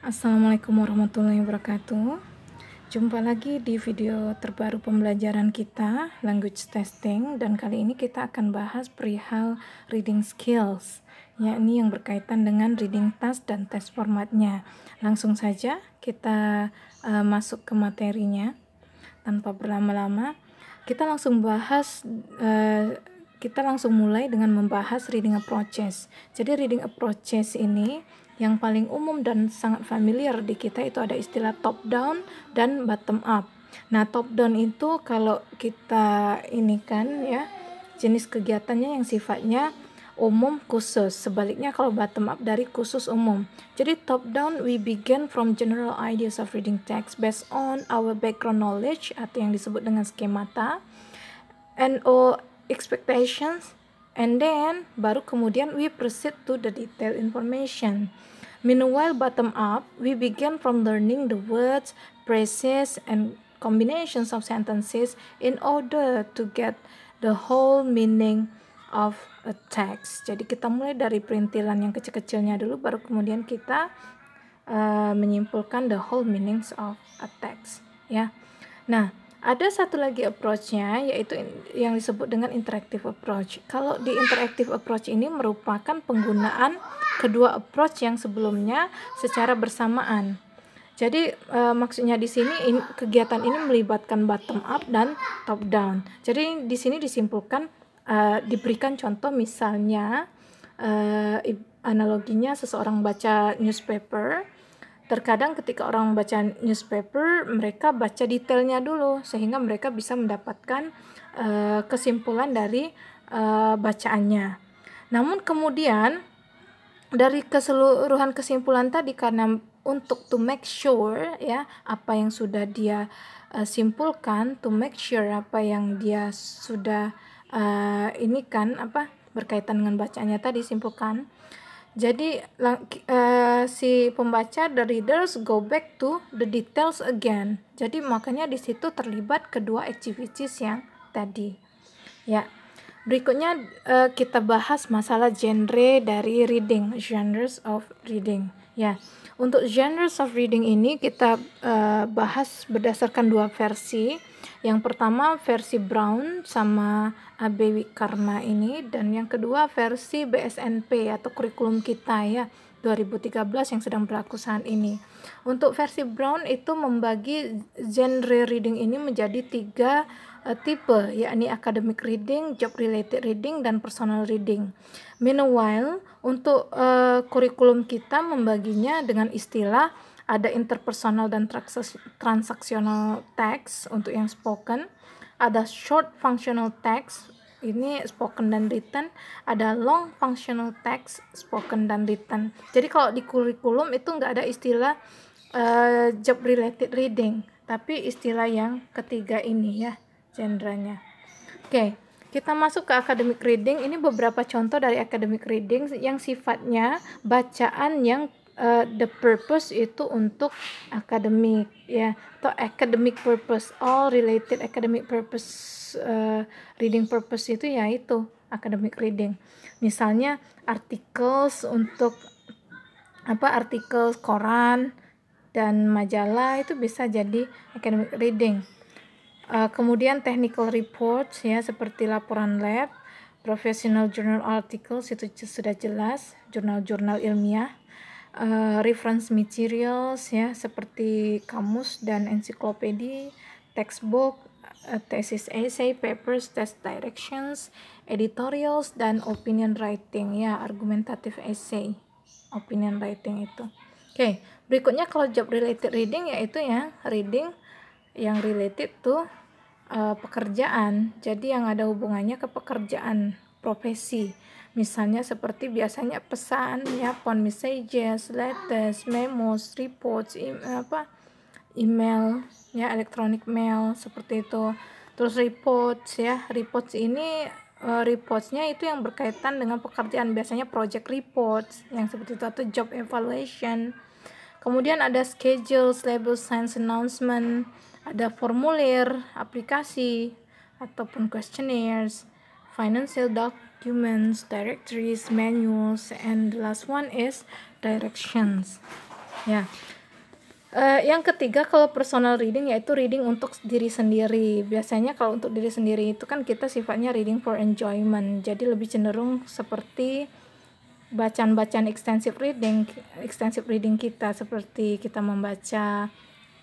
Assalamualaikum warahmatullahi wabarakatuh. Jumpa lagi di video terbaru pembelajaran kita, language testing, dan kali ini kita akan bahas perihal reading skills, yakni yang berkaitan dengan reading task dan tes formatnya. Langsung saja kita masuk ke materinya tanpa berlama-lama. Kita langsung mulai dengan membahas reading approaches. Jadi reading approaches ini yang paling umum dan sangat familiar di kita itu ada istilah top down dan bottom up. Nah, top down itu kalau kita ini kan ya, jenis kegiatannya yang sifatnya umum khusus. Sebaliknya kalau bottom up dari khusus umum. Jadi top down we begin from general ideas of reading text based on our background knowledge atau yang disebut dengan skemata and or expectations, and then baru kemudian we proceed to the detailed information. Meanwhile, bottom up, we begin from learning the words, phrases, and combinations of sentences in order to get the whole meaning of a text. Jadi kita mulai dari perintilan yang kecil-kecilnya dulu, baru kemudian kita menyimpulkan the whole meanings of a text. Ya. Nah, ada satu lagi approach-nya, yaitu yang disebut dengan interactive approach. Kalau di interactive approach ini merupakan penggunaan kedua approach yang sebelumnya secara bersamaan. Jadi maksudnya di sini kegiatan ini melibatkan bottom up dan top down. Jadi di sini disimpulkan diberikan contoh, misalnya analoginya seseorang baca newspaper. Terkadang ketika orang baca newspaper, mereka baca detailnya dulu sehingga mereka bisa mendapatkan kesimpulan dari bacaannya. Namun kemudian dari keseluruhan kesimpulan tadi, karena untuk to make sure ya apa yang sudah dia simpulkan, to make sure apa yang dia sudah ini kan apa berkaitan dengan bacaannya tadi simpulkan. Jadi si pembaca, the readers go back to the details again. Jadi makanya di situ terlibat kedua activities yang tadi. Ya. Berikutnya kita bahas masalah genre dari reading, genres of reading. Ya. Untuk genres of reading ini kita bahas berdasarkan dua versi. Yang pertama versi Brown sama AB Wikarna ini, dan yang kedua versi BSNP atau kurikulum kita ya 2013 yang sedang berlaku saat ini. Untuk versi Brown itu membagi genre reading ini menjadi tiga tipe, yakni academic reading, job related reading, dan personal reading. Meanwhile, untuk kurikulum kita membaginya dengan istilah ada interpersonal dan transaksional text untuk yang spoken, ada short functional text, ini spoken dan written, ada long functional text, spoken dan written. Jadi kalau di kurikulum itu nggak ada istilah job related reading, tapi istilah yang ketiga ini ya genrenya. Oke, kita masuk ke academic reading. Ini beberapa contoh dari academic reading yang sifatnya bacaan yang the purpose itu untuk akademik ya, atau academic purpose, all related academic purpose, reading purpose itu yaitu academic reading. Misalnya articles untuk artikel koran dan majalah itu bisa jadi academic reading. Kemudian technical reports ya, seperti laporan lab, professional journal articles itu sudah jelas, jurnal-jurnal ilmiah, reference materials ya, seperti kamus dan ensiklopedia, textbook, thesis essay, papers, test directions, editorials, dan opinion writing ya, argumentative essay, opinion writing itu. Oke, berikutnya kalau job related reading yaitu ya reading yang related to pekerjaan, jadi yang ada hubungannya ke pekerjaan profesi. Misalnya seperti biasanya pesan ya, phone messages, letters, memos, reports, email ya, electronic mail seperti itu. Terus reports ya, reports ini reportsnya itu yang berkaitan dengan pekerjaan, biasanya project reports yang seperti itu, atau job evaluation. Kemudian ada schedules, label, signs, announcement, ada formulir, aplikasi ataupun questionnaires, financial documents, directories, manuals, and the last one is directions. Ya. Yang ketiga kalau personal reading yaitu reading untuk diri sendiri. Biasanya kalau untuk diri sendiri itu kan kita sifatnya reading for enjoyment. Jadi lebih cenderung seperti bacaan-bacaan extensive reading kita, seperti kita membaca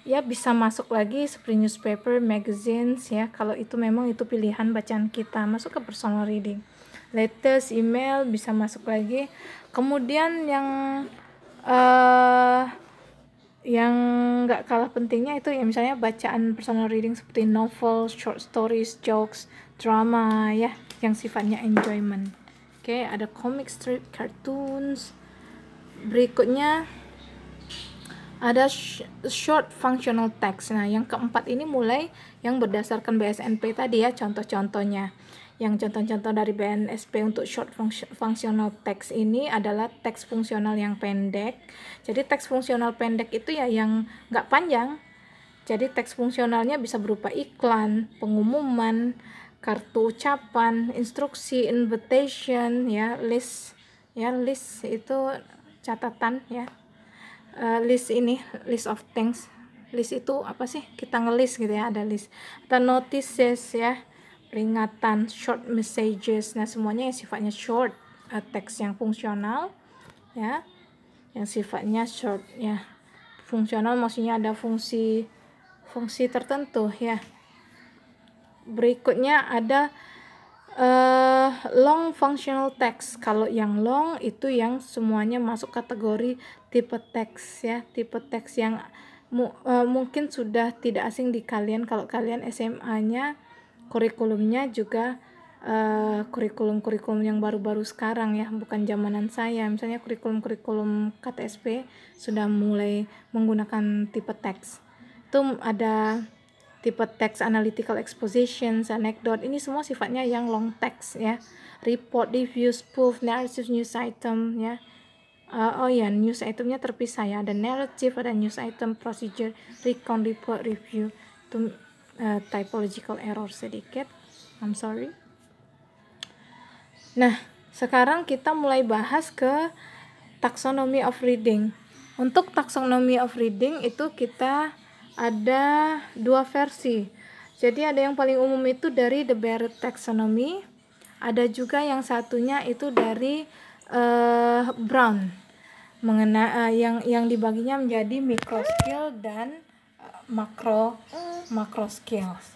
ya bisa masuk lagi seperti newspaper, magazines ya. Kalau itu memang itu pilihan bacaan kita, masuk ke personal reading. Letters, email bisa masuk lagi. Kemudian yang nggak kalah pentingnya itu ya misalnya bacaan personal reading seperti novel, short stories, jokes, drama ya yang sifatnya enjoyment. Oke, ada comic strip, cartoons. Berikutnya ada short functional text. Nah, yang keempat ini mulai yang berdasarkan BSNP tadi ya, contoh-contohnya. Yang contoh-contoh dari BNSP untuk short functional text ini adalah teks fungsional yang pendek. Jadi teks fungsional pendek itu ya yang nggak panjang. Jadi teks fungsionalnya bisa berupa iklan, pengumuman, kartu ucapan, instruksi, invitation, ya list itu catatan ya. List of things. List itu apa sih? Kita ngelis gitu ya, ada list. Atau notices ya, peringatan, short messages. Nah, semuanya yang sifatnya short, teks yang fungsional ya. Yang sifatnya short ya. Fungsional maksudnya ada fungsi tertentu ya. Berikutnya ada long functional text. Kalau yang long itu yang semuanya masuk kategori tipe teks ya, tipe teks yang mungkin sudah tidak asing di kalian kalau kalian SMA-nya kurikulumnya juga kurikulum yang baru-baru sekarang ya, bukan zamanan saya. Misalnya kurikulum KTSP sudah mulai menggunakan tipe teks. Itu ada tipe teks analytical expositions, anecdote, ini semua sifatnya yang long text ya. Report, review, spoof, narrative, news item ya. News itemnya terpisah ya, ada narrative, ada news item, procedure, recount, report, review. Itu typological error sedikit, I'm sorry. Nah, sekarang kita mulai bahas ke taxonomy of reading. Untuk taxonomy of reading itu kita ada dua versi. Jadi ada yang paling umum itu dari the Barrett taxonomy, ada juga yang satunya itu dari Brown, yang dibaginya menjadi micro skill dan macro skills.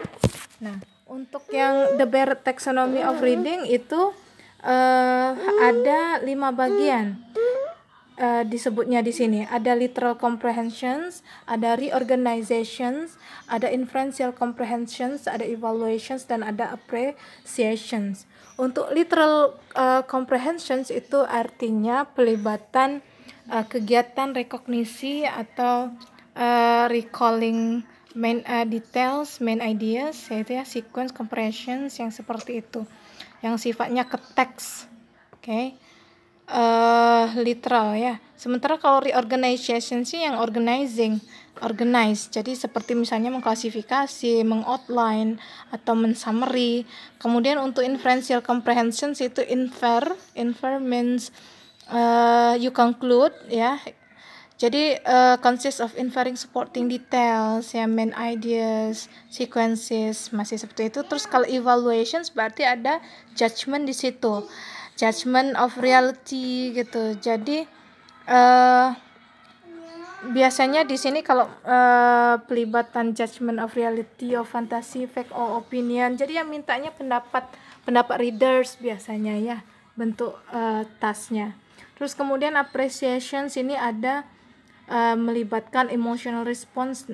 Nah, untuk yang the Barrett taxonomy of reading itu ada 5 bagian. Disebutnya di sini ada literal comprehensions, ada reorganizations, ada inferential comprehensions, ada evaluations, dan ada appreciations. Untuk literal comprehensions itu artinya pelibatan kegiatan rekognisi atau recalling main details, main ideas, yaitu ya sequence comprehensions yang seperti itu, yang sifatnya ke teks. Oke. Literal ya. Sementara kalau reorganization sih yang organize. Jadi seperti misalnya mengklasifikasi, mengoutline atau mensummary. Kemudian untuk inferential comprehension itu infer means you conclude ya. Jadi consists of inferring supporting details ya, main ideas, sequences, masih seperti itu. Terus kalau evaluations berarti ada judgment di situ. Judgment of reality gitu. Jadi biasanya di sini kalau pelibatan judgment of reality, of fantasy, fact, or opinion. Jadi yang mintanya pendapat readers biasanya ya, bentuk tasknya. Terus kemudian appreciation sini ada melibatkan emotional response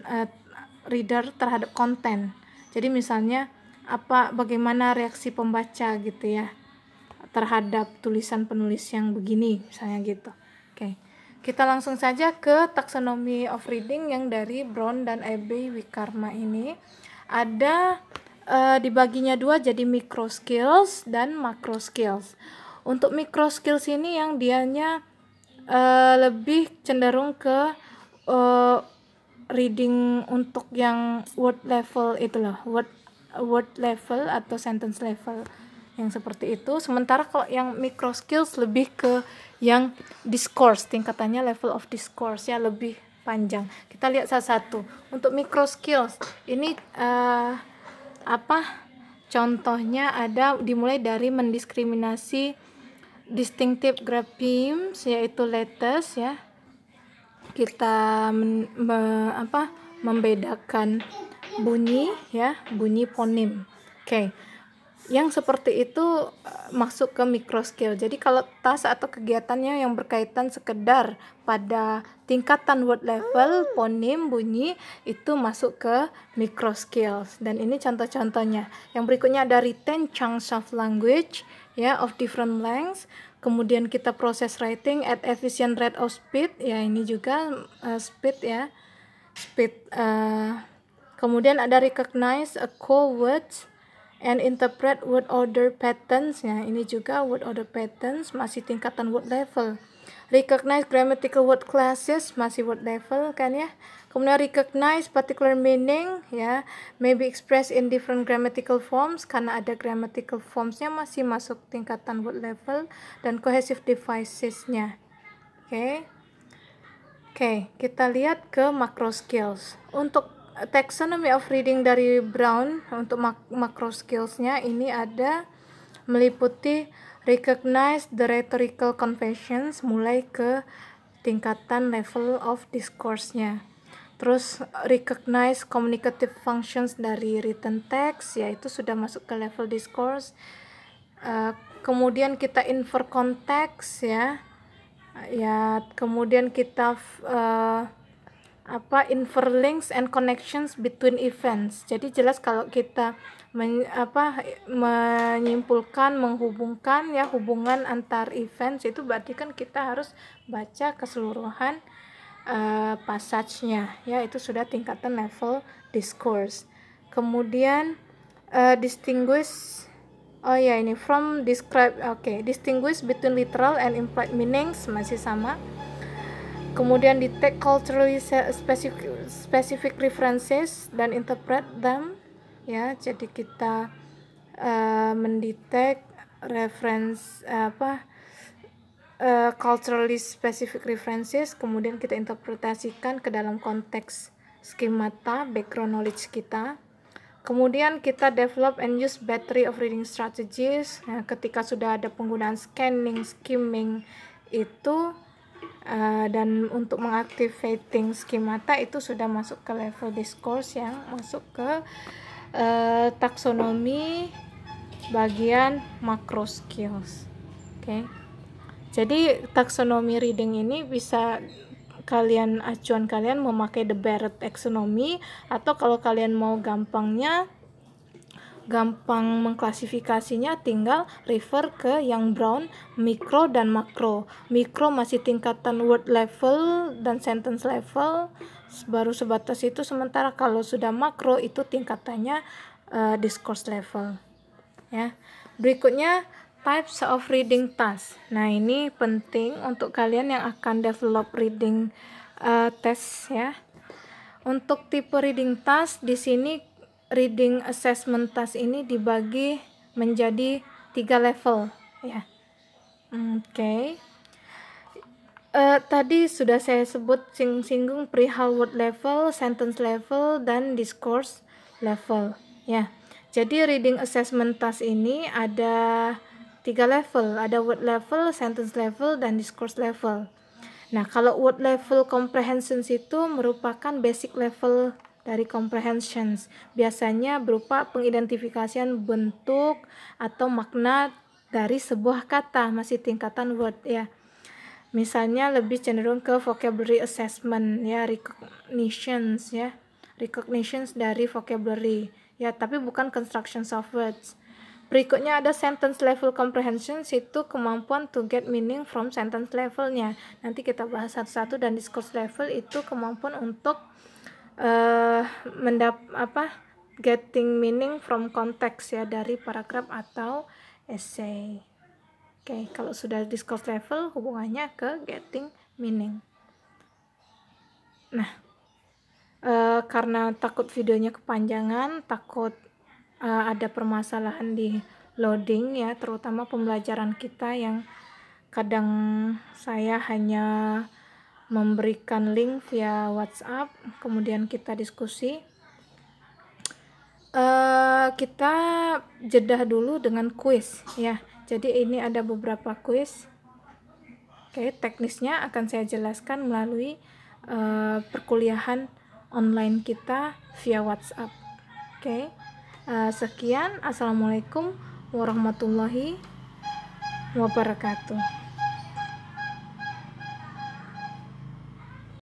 reader terhadap konten. Jadi misalnya bagaimana reaksi pembaca gitu ya terhadap tulisan penulis yang begini misalnya gitu. Oke. Kita langsung saja ke taxonomy of reading yang dari Brown dan Abbey Wikarma ini. Ada dibaginya dua jadi micro skills dan macro skills. Untuk micro skills ini yang dianya lebih cenderung ke reading untuk yang word level itu loh, word level atau sentence level yang seperti itu. Sementara kalau yang micro skills lebih ke yang discourse, tingkatannya level of discourse ya lebih panjang. Kita lihat satu-satu. Untuk micro skills ini contohnya ada dimulai dari mendiskriminasi distinctive graphemes yaitu letters ya. Kita membedakan bunyi ya, bunyi fonem. Oke. Yang seperti itu masuk ke micro skill. Jadi kalau task atau kegiatannya yang berkaitan sekedar pada tingkatan word level, fonem, bunyi, itu masuk ke micro skills. Dan ini contoh-contohnya. Yang berikutnya ada retain chunks of language ya of different lengths. Kemudian kita proses writing at efficient rate of speed. Ya ini juga speed ya. Kemudian ada recognize a core words and interpret word order patterns ya, ini juga word order patterns masih tingkatan word level. Recognize grammatical word classes masih word level kan ya. Kemudian recognize particular meaning ya, may be expressed in different grammatical forms, karena ada grammatical formsnya masih masuk tingkatan word level. Dan cohesive devices-nya. Oke, kita lihat ke macro skills. Untuk taxonomy of reading dari Brown, untuk macro skills-nya ini ada meliputi recognize the rhetorical conventions mulai ke tingkatan level of discourse-nya. Terus recognize communicative functions dari written text, yaitu sudah masuk ke level discourse. Kemudian kita infer context ya. Kemudian kita infer links and connections between events. Jadi jelas kalau kita menyimpulkan, menghubungkan ya hubungan antar events, itu berarti kan kita harus baca keseluruhan passage-nya ya, itu sudah tingkatan level discourse. Kemudian distinguish ini from describe, distinguish between literal and implied meanings masih sama. Kemudian detect culturally specific references dan interpret them ya, jadi kita mendetek reference culturally specific references, kemudian kita interpretasikan ke dalam konteks skemata background knowledge kita. Kemudian kita develop and use battery of reading strategies. Nah, ketika sudah ada penggunaan scanning, skimming itu dan untuk mengactivating skemata itu sudah masuk ke level discourse yang masuk ke taksonomi bagian macro skills. Jadi taksonomi reading ini bisa acuan kalian memakai the Barrett taxonomy, atau kalau kalian mau gampang mengklasifikasinya tinggal refer ke yang Brown mikro dan makro. Mikro masih tingkatan word level dan sentence level, baru sebatas itu, sementara kalau sudah makro itu tingkatannya discourse level ya. Berikutnya types of reading task. Nah, ini penting untuk kalian yang akan develop reading test ya. Untuk tipe reading task di sini, reading assessment task ini dibagi menjadi 3 level ya. Tadi sudah saya sebut singgung perihal word level, sentence level, dan discourse level ya. Jadi reading assessment task ini ada 3 level, ada word level, sentence level, dan discourse level. Nah, kalau word level comprehensions itu merupakan basic level dari comprehensions. Biasanya berupa pengidentifikasian bentuk atau makna dari sebuah kata, masih tingkatan word ya. Misalnya lebih cenderung ke vocabulary assessment ya, recognitions dari vocabulary ya, tapi bukan constructions of words. Berikutnya ada sentence level comprehension, itu kemampuan to get meaning from sentence levelnya. Nanti kita bahas satu-satu. Dan discourse level itu kemampuan untuk getting meaning from context ya, dari paragraf atau essay. Kalau sudah discourse level hubungannya ke getting meaning. Nah, karena takut videonya kepanjangan, takut ada permasalahan di loading ya, terutama pembelajaran kita yang kadang saya hanya memberikan link via WhatsApp, kemudian kita diskusi. Kita jeda dulu dengan kuis ya. Jadi ini ada beberapa kuis. Oke, teknisnya akan saya jelaskan melalui perkuliahan online kita via WhatsApp. Oke, sekian. Assalamualaikum warahmatullahi wabarakatuh.